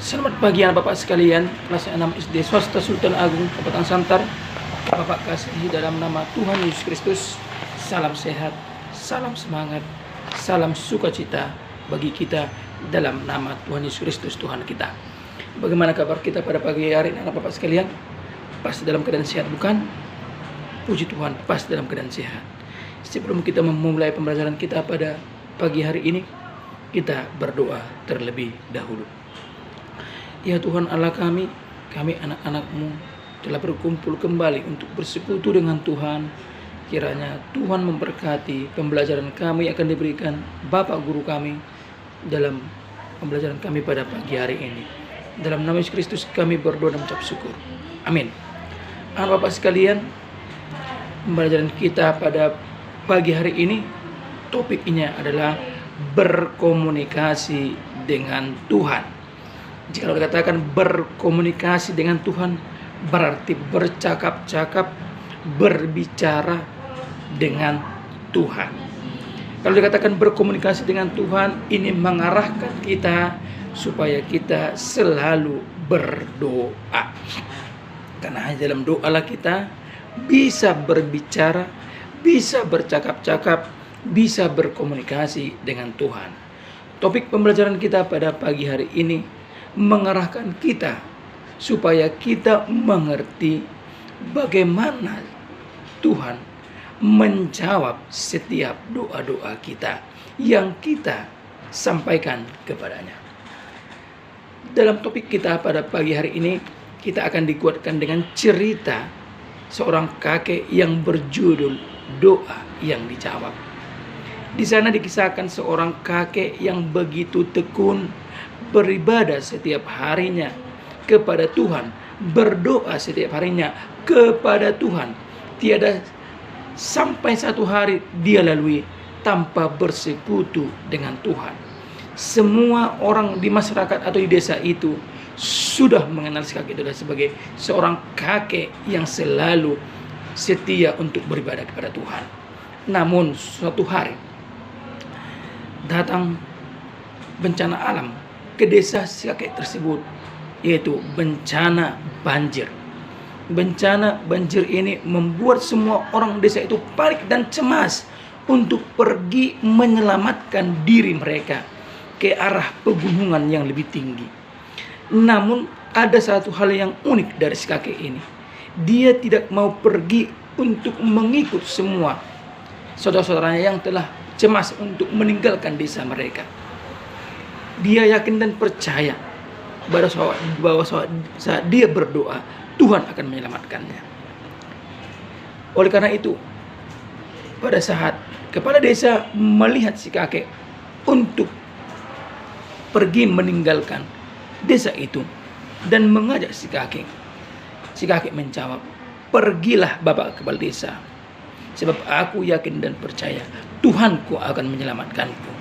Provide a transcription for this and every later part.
Selamat pagi anak Bapak sekalian, kelas 6 SD Swasta Sultan Agung, Kabupaten Santar. Bapak kasihi dalam nama Tuhan Yesus Kristus, salam sehat, salam semangat, salam sukacita bagi kita dalam nama Tuhan Yesus Kristus Tuhan kita. Bagaimana kabar kita pada pagi hari ini anak Bapak sekalian? Pasti dalam keadaan sehat bukan? Puji Tuhan, pasti dalam keadaan sehat. Sebelum kita memulai pembelajaran kita pada pagi hari ini, kita berdoa terlebih dahulu. Ya Tuhan Allah kami anak-anak-Mu telah berkumpul kembali untuk bersekutu dengan Tuhan. Kiranya Tuhan memberkati pembelajaran kami yang akan diberikan Bapak Guru kami dalam pembelajaran kami pada pagi hari ini. Dalam nama Yesus Kristus kami berdoa dan mengucap syukur. Amin. Anak Bapak sekalian, pembelajaran kita pada pagi hari ini topiknya adalah berkomunikasi dengan Tuhan. Jika dikatakan berkomunikasi dengan Tuhan, berarti bercakap-cakap, berbicara dengan Tuhan. Kalau dikatakan berkomunikasi dengan Tuhan, ini mengarahkan kita supaya kita selalu berdoa. Karena hanya dalam doalah kita bisa berbicara, bisa bercakap-cakap, bisa berkomunikasi dengan Tuhan. Topik pembelajaran kita pada pagi hari ini mengarahkan kita supaya kita mengerti bagaimana Tuhan menjawab setiap doa-doa kita yang kita sampaikan kepadanya. Dalam topik kita pada pagi hari ini, kita akan dikuatkan dengan cerita seorang kakek yang berjudul Doa yang Dijawab. Di sana dikisahkan seorang kakek yang begitu tekun beribadah setiap harinya kepada Tuhan, berdoa setiap harinya kepada Tuhan. Tiada sampai satu hari dia lalui tanpa bersekutu dengan Tuhan. Semua orang di masyarakat atau di desa itu sudah mengenal si kakek itu sebagai seorang kakek yang selalu setia untuk beribadah kepada Tuhan. Namun suatu hari datang bencana alam ke desa si kakek tersebut, yaitu bencana banjir. Bencana banjir ini membuat semua orang desa itu panik dan cemas untuk pergi menyelamatkan diri mereka ke arah pegunungan yang lebih tinggi. Namun ada satu hal yang unik dari si kakek ini. Dia tidak mau pergi untuk mengikut semua saudara-saudaranya yang telah cemas untuk meninggalkan desa mereka. Dia yakin dan percaya bahwa saat dia berdoa, Tuhan akan menyelamatkannya. Oleh karena itu, pada saat kepala desa melihat si kakek untuk pergi meninggalkan desa itu dan mengajak si kakek menjawab, "Pergilah Bapak kepala desa, sebab aku yakin dan percaya Tuhanku akan menyelamatkanku."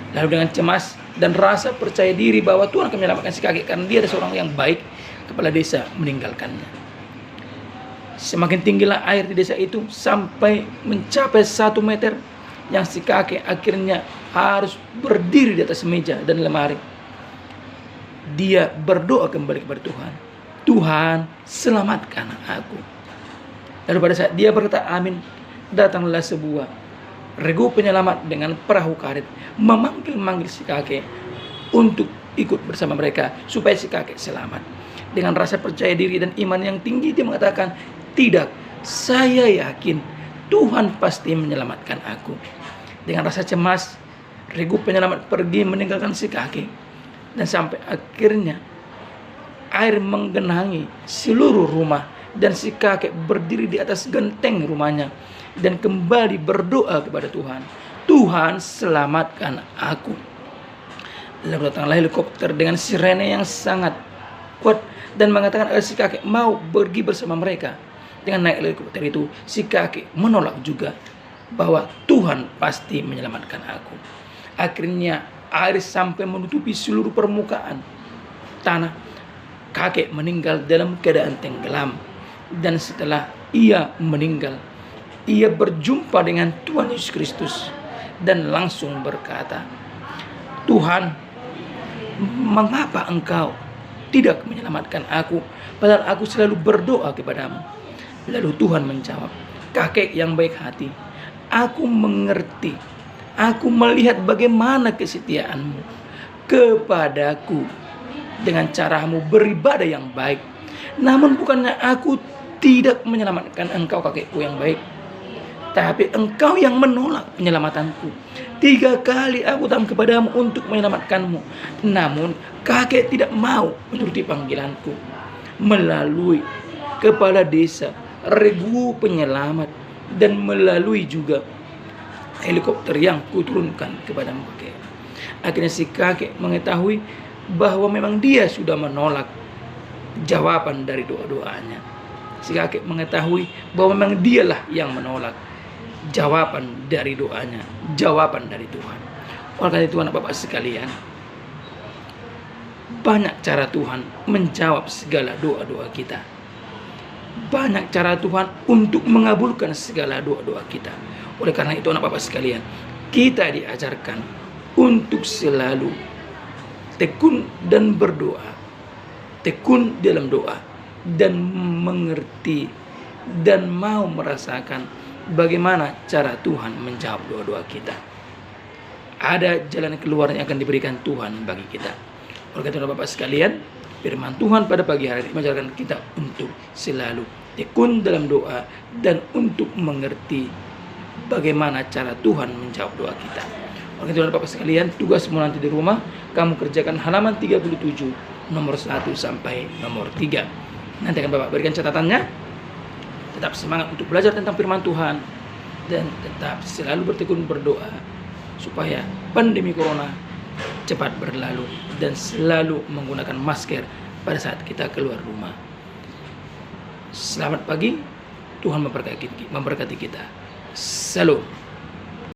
Lalu dengan cemas dan rasa percaya diri bahwa Tuhan akan menyelamatkan si kakek karena dia adalah seorang yang baik, kepala desa meninggalkannya. Semakin tinggilah air di desa itu sampai mencapai 1 meter, yang si kakek akhirnya harus berdiri di atas meja dan lemari. Dia berdoa kembali kepada Tuhan, "Tuhan, selamatkan aku." Lalu pada saat dia berkata amin, datanglah sebuah regu penyelamat dengan perahu karet memanggil si kakek untuk ikut bersama mereka supaya si kakek selamat. Dengan rasa percaya diri dan iman yang tinggi dia mengatakan, "Tidak, saya yakin Tuhan pasti menyelamatkan aku." Dengan rasa cemas, regu penyelamat pergi meninggalkan si kakek, dan sampai akhirnya air menggenangi seluruh rumah dan si kakek berdiri di atas genteng rumahnya dan kembali berdoa kepada Tuhan, "Tuhan, selamatkan aku." Lalu datanglah helikopter dengan sirene yang sangat kuat dan mengatakan agar si kakek mau pergi bersama mereka. Dengan naik helikopter itu, si kakek menolak juga bahwa Tuhan pasti menyelamatkan aku. Akhirnya air sampai menutupi seluruh permukaan tanah. Kakek meninggal dalam keadaan tenggelam. Dan setelah ia meninggal, ia berjumpa dengan Tuhan Yesus Kristus dan langsung berkata, "Tuhan, mengapa engkau tidak menyelamatkan aku, padahal aku selalu berdoa kepadamu. Lalu Tuhan menjawab, kakek yang baik hati, aku mengerti, aku melihat bagaimana kesetiaanmu kepadaku dengan caramu beribadah yang baik. Namun bukannya aku tidak menyelamatkan engkau kakekku yang baik, tapi engkau yang menolak penyelamatanku. 3 kali aku datang kepadamu untuk menyelamatkanmu, namun kakek tidak mau menuruti panggilanku. Melalui kepala desa, regu penyelamat, dan melalui juga helikopter yang kuturunkan kepadamu kakek. Akhirnya si kakek mengetahui bahwa memang dia sudah menolak jawaban dari doa-doanya. Si kakek mengetahui bahwa memang dialah yang menolak jawaban dari doanya, jawaban dari Tuhan. Oleh karena itu anak Bapak sekalian, banyak cara Tuhan menjawab segala doa-doa kita. Banyak cara Tuhan untuk mengabulkan segala doa-doa kita. Oleh karena itu anak Bapak sekalian, kita diajarkan untuk selalu tekun dan berdoa, tekun dalam doa, dan mengerti dan mau merasakan bagaimana cara Tuhan menjawab doa-doa kita. Ada jalan keluar yang akan diberikan Tuhan bagi kita. Oleh karena itu Bapak sekalian, firman Tuhan pada pagi hari ini mengajarkan kita untuk selalu tekun dalam doa dan untuk mengerti bagaimana cara Tuhan menjawab doa kita. Oleh karena itu Bapak sekalian, tugasmu nanti di rumah, kamu kerjakan halaman 37 nomor 1 sampai nomor 3. Nanti akan Bapak berikan catatannya. Tetap semangat untuk belajar tentang firman Tuhan dan tetap selalu bertekun berdoa supaya pandemi corona cepat berlalu dan selalu menggunakan masker pada saat kita keluar rumah. Selamat pagi, Tuhan memberkati kita. Salam.